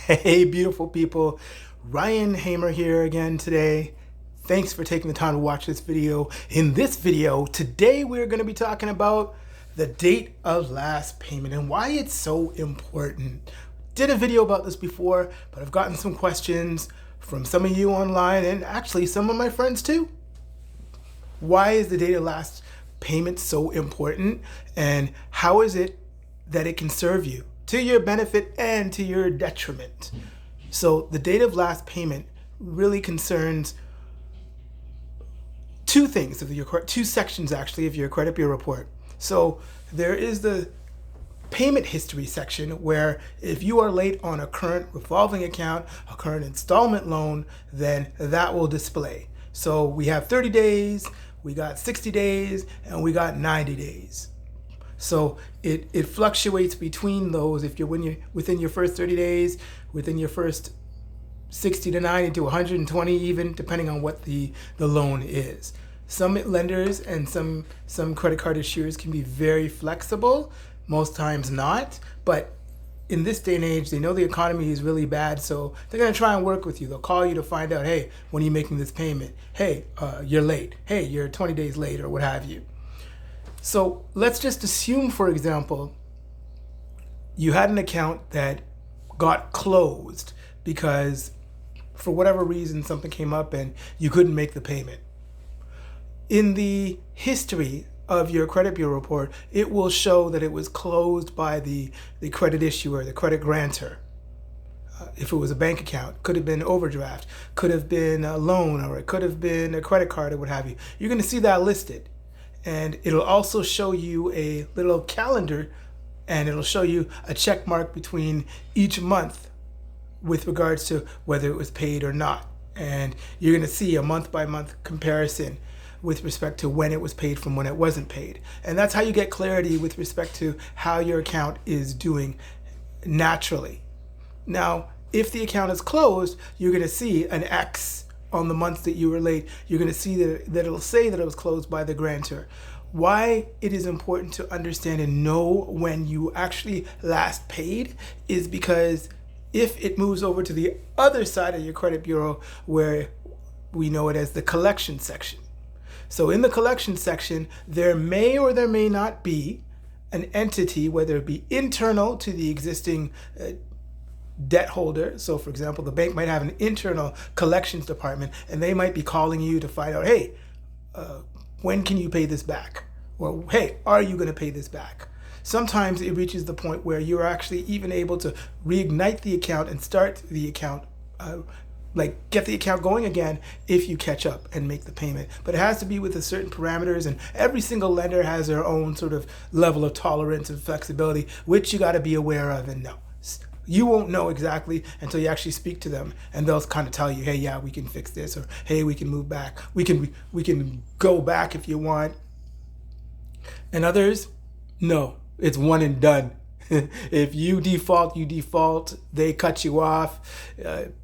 Hey, beautiful people. Ryan Hamer here again today. Thanks for taking the time to watch this video. In this video, today we're going to be talking about the date of last payment and why it's so important. Did a video about this before, but I've gotten some questions from some of you online and actually some of my friends too. Why is the date of last payment so important, and how is it that it can serve you to your benefit and to your detriment? So the date of last payment really concerns two things of two sections actually of your credit bureau report. So there is the payment history section where if you are late on a current revolving account, a current installment loan, then that will display. So we have 30 days, we got 60 days, and we got 90 days. So it fluctuates between those. If you're within your first 30 days, within your first 60 to 90 to 120 even, depending on what the loan is. Some lenders and some credit card issuers can be very flexible, most times not, but in this day and age, they know the economy is really bad, so they're gonna try and work with you. They'll call you to find out, hey, when are you making this payment? Hey, you're late. Hey, you're 20 days late, or what have you. So let's just assume, for example, you had an account that got closed because for whatever reason something came up and you couldn't make the payment. In the history of your credit bureau report, it will show that it was closed by the credit issuer, the credit grantor. If it was a bank account, could have been overdraft, could have been a loan, or it could have been a credit card, or what have you. You're going to see that listed. And it'll also show you a little calendar, and it'll show you a check mark between each month with regards to whether it was paid or not. And you're going to see a month by month comparison with respect to when it was paid from when it wasn't paid. And that's how you get clarity with respect to how your account is doing naturally. Now, if the account is closed, you're going to see an X on the months that you were late. You're going to see that it'll say that it was closed by the grantor. Why it is important to understand and know when you actually last paid is because if it moves over to the other side of your credit bureau, where we know it as the collection section. So in the collection section, there may or there may not be an entity, whether it be internal to the existing debt holder. So for example, the bank might have an internal collections department, and they might be calling you to find out, hey, when can you pay this back? Or hey, are you going to pay this back? Sometimes it reaches the point where you're actually even able to reignite the account and start the account, get the account going again if you catch up and make the payment. But it has to be with a certain parameters, and every single lender has their own sort of level of tolerance and flexibility, which you got to be aware of and know. You won't know exactly until you actually speak to them, and they'll kind of tell you, hey, yeah, we can fix this, or hey, we can move back. We can go back if you want. And others, no, it's one and done. If you default, you default. They cut you off.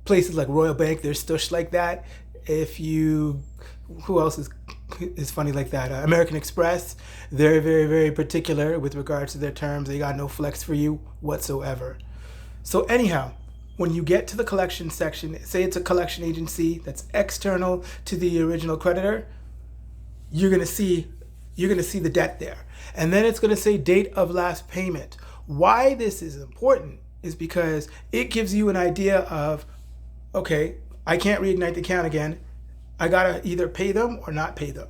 Places like Royal Bank, they're stush like that. Who else is funny like that? American Express, they're very, very particular with regards to their terms. They got no flex for you whatsoever. So anyhow, when you get to the collection section, say it's a collection agency that's external to the original creditor, you're gonna see the debt there. And then it's gonna say date of last payment. Why this is important is because it gives you an idea of, okay, I can't reignite the account again. I gotta either pay them or not pay them.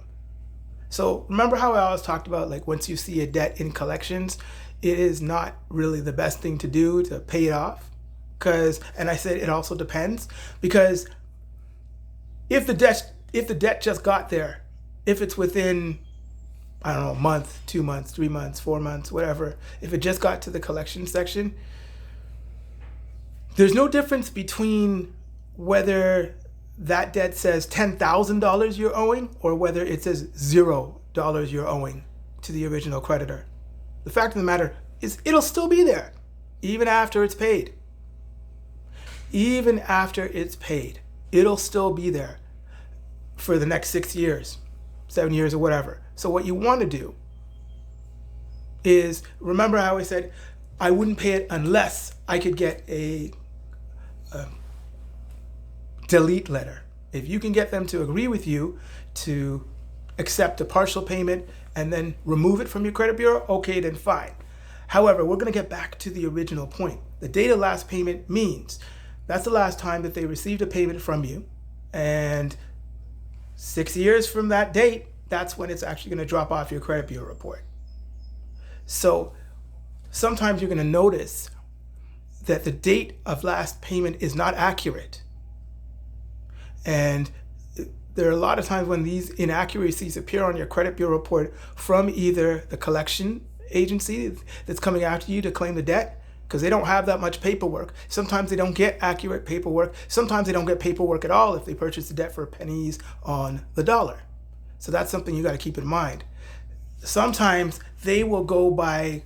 So remember how I always talked about, like, once you see a debt in collections, it is not really the best thing to do to pay it off. And I said it also depends, because if the debt just got there, if it's within, I don't know, a month, 2 months, 3 months, 4 months, whatever, if it just got to the collection section, there's no difference between whether that debt says $10,000 you're owing or whether it says $0 you're owing to the original creditor. The fact of the matter is it'll still be there even after it's paid. Even after it's paid, it'll still be there for the next 6 years, 7 years, or whatever. So what you want to do is, remember how I said I wouldn't pay it unless I could get a delete letter. If you can get them to agree with you to accept a partial payment and then remove it from your credit bureau, okay, then fine. However, we're going to get back to the original point. The date of last payment means that's the last time that they received a payment from you, and 6 years from that date, that's when it's actually going to drop off your credit bureau report. So sometimes you're going to notice that the date of last payment is not accurate. And there are a lot of times when these inaccuracies appear on your credit bureau report from either the collection agency that's coming after you to claim the debt, because they don't have that much paperwork. Sometimes they don't get accurate paperwork. Sometimes they don't get paperwork at all if they purchase the debt for pennies on the dollar. So that's something you got to keep in mind. Sometimes they will go by,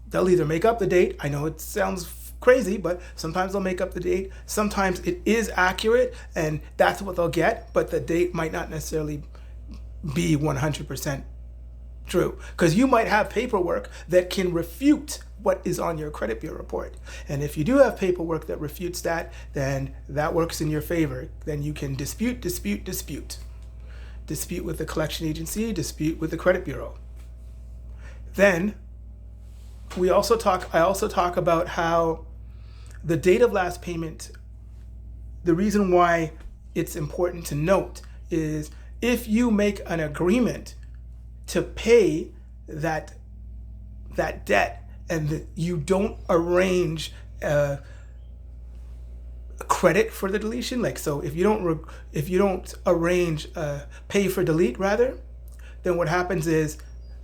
they'll either make up the date. I know it sounds crazy, but sometimes they'll make up the date. Sometimes it is accurate and that's what they'll get, but the date might not necessarily be 100% true, because you might have paperwork that can refute what is on your credit bureau report. And if you do have paperwork that refutes that, then that works in your favor. Then you can dispute. Dispute with the collection agency, dispute with the credit bureau. Then I also talk about how the date of last payment, the reason why it's important to note is if you make an agreement to pay that debt and you don't arrange a credit for the deletion, like, so if you don't arrange pay for delete rather, then what happens is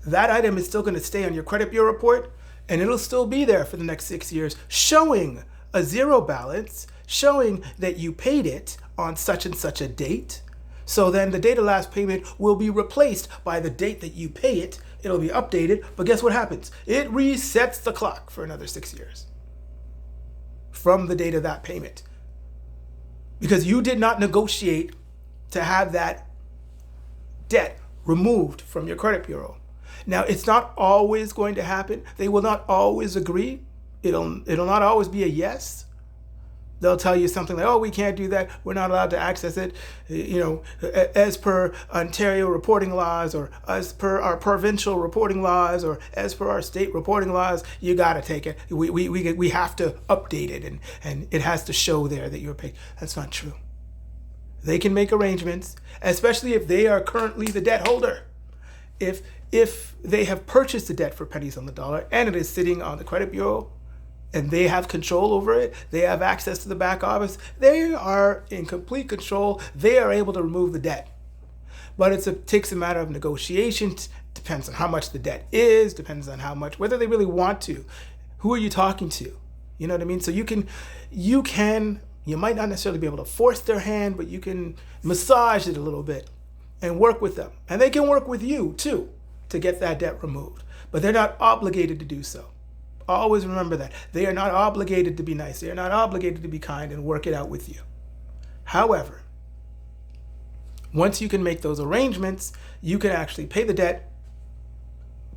that item is still going to stay on your credit bureau report and it'll still be there for the next 6 years, showing a zero balance, showing that you paid it on such and such a date. So then the date of last payment will be replaced by the date that you pay it. It'll be updated, but guess what happens? It resets the clock for another 6 years from the date of that payment, because you did not negotiate to have that debt removed from your credit bureau. Now, it's not always going to happen. They will not always agree. It'll not always be a yes. They'll tell you something like, oh, we can't do that. We're not allowed to access it. As per Ontario reporting laws, or as per our provincial reporting laws, or as per our state reporting laws, you got to take it. We have to update it, and it has to show there that you're paid. That's not true. They can make arrangements, especially if they are currently the debt holder. If they have purchased the debt for pennies on the dollar and it is sitting on the credit bureau, and they have control over it, they have access to the back office, they are in complete control, they are able to remove the debt. But it takes a matter of negotiation, depends on how much the debt is, depends on how much, whether they really want to. Who are you talking to? You know what I mean? So you might not necessarily be able to force their hand, but you can massage it a little bit and work with them. And they can work with you too to get that debt removed, but they're not obligated to do so. Always remember that. They are not obligated to be nice. They are not obligated to be kind and work it out with you. However, once you can make those arrangements, you can actually pay the debt,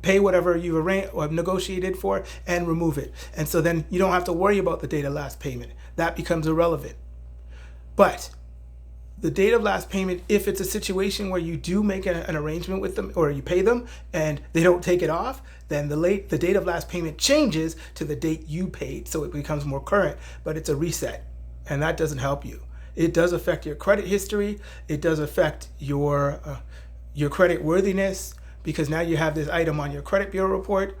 pay whatever you've arranged or negotiated for, and remove it. And so then you don't have to worry about the date of last payment. That becomes irrelevant. But the date of last payment, if it's a situation where you do make an arrangement with them or you pay them and they don't take it off, then the date of last payment changes to the date you paid, so it becomes more current, but it's a reset, and that doesn't help you. It does affect your credit history. It does affect your credit worthiness, because now you have this item on your credit bureau report.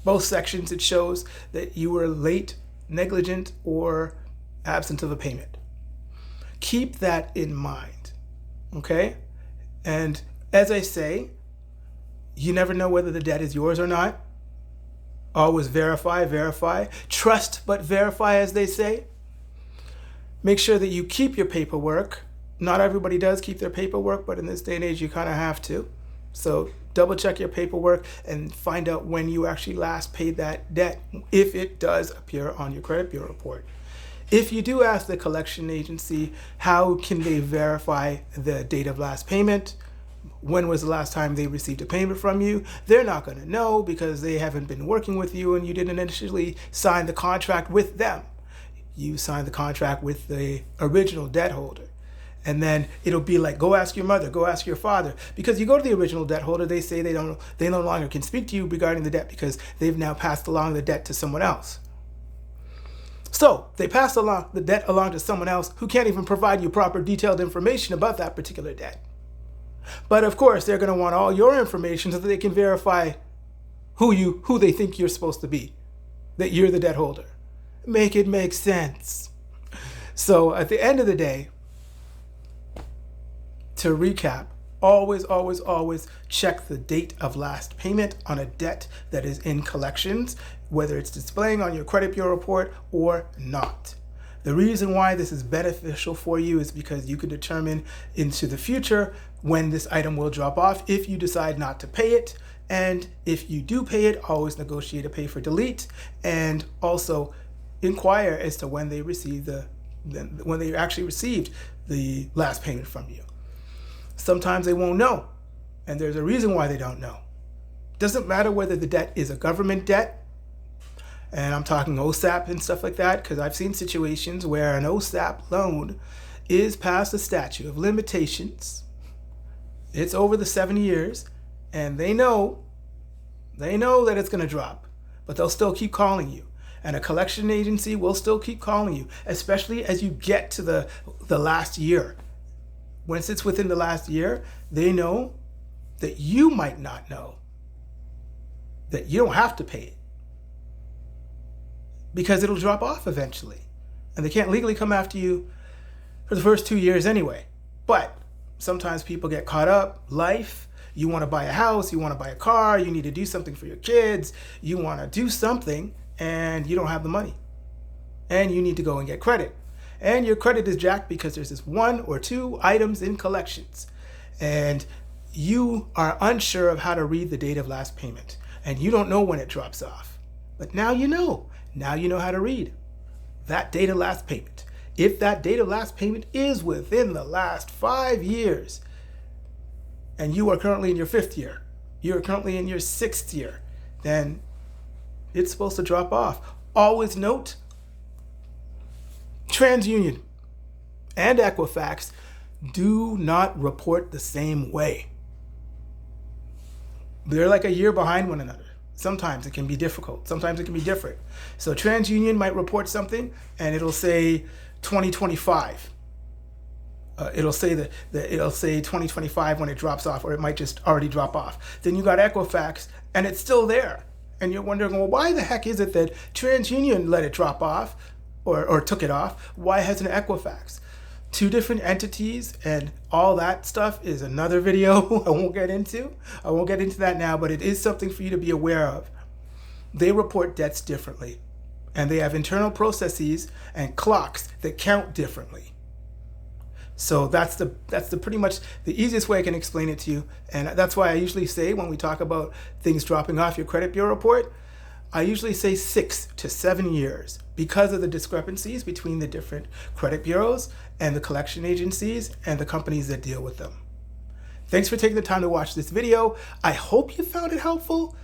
Both sections, it shows that you were late, negligent, or absent of a payment. Keep that in mind, okay? And as I say, you never know whether the debt is yours or not. Always verify. Trust but verify, as they say. Make sure that you keep your paperwork. Not everybody does keep their paperwork, but in this day and age, you kind of have to. So double check your paperwork and find out when you actually last paid that debt, if it does appear on your credit bureau report. If you do ask the collection agency, how can they verify the date of last payment? When was the last time they received a payment from you? They're not going to know, because they haven't been working with you and you didn't initially sign the contract with them. you sign the contract with the original debt holder. And then it'll be like, go ask your mother, go ask your father. Because you go to the original debt holder, they say they no longer can speak to you regarding the debt because they've now passed along the debt to someone else. So they pass along the debt along to someone else who can't even provide you proper detailed information about that particular debt. But of course, they're going to want all your information so that they can verify who they think you're supposed to be, that you're the debt holder. Make it make sense. So at the end of the day, to recap, always, always, always check the date of last payment on a debt that is in collections, whether it's displaying on your credit bureau report or not. The reason why this is beneficial for you is because you can determine into the future when this item will drop off if you decide not to pay it. And if you do pay it, always negotiate a pay for delete, and also inquire as to when they actually received the last payment from you. Sometimes they won't know, and there's a reason why they don't know. Doesn't matter whether the debt is a government debt, and I'm talking OSAP and stuff like that, because I've seen situations where an OSAP loan is past the statute of limitations. It's over the 7 years, and they know that it's going to drop, but they'll still keep calling you. And a collection agency will still keep calling you, especially as you get to the last year. Once it's within the last year, they know that you might not know that you don't have to pay it because it'll drop off eventually. And they can't legally come after you for the first 2 years anyway. But sometimes people get caught up, life, you want to buy a house, you want to buy a car, you need to do something for your kids, you want to do something and you don't have the money. And you need to go and get credit. And your credit is jacked because there's this 1 or 2 items in collections. And you are unsure of how to read the date of last payment. And you don't know when it drops off. But now you know. Now you know how to read that date of last payment. If that date of last payment is within the last 5 years, and you are currently in your 5th year, you're currently in your 6th year, then it's supposed to drop off. Always note, TransUnion and Equifax do not report the same way. They're like a year behind one another. Sometimes it can be difficult. Sometimes it can be different. So TransUnion might report something and it'll say 2025. It'll say it'll say 2025 when it drops off, or it might just already drop off. Then you got Equifax and it's still there. And you're wondering, well, why the heck is it that TransUnion let it drop off or took it off? Why hasn't Equifax? 2 different entities, and all that stuff is another video I won't get into. I won't get into that now, but it is something for you to be aware of. They report debts differently, and they have internal processes and clocks that count differently. So that's the pretty much the easiest way I can explain it to you. And that's why I usually say when we talk about things dropping off your credit bureau report, I usually say 6 to 7 years because of the discrepancies between the different credit bureaus and the collection agencies and the companies that deal with them. Thanks for taking the time to watch this video. I hope you found it helpful.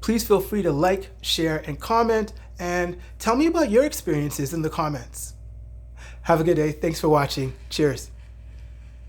Please feel free to like, share, and comment, and tell me about your experiences in the comments. Have a good day. Thanks for watching. Cheers.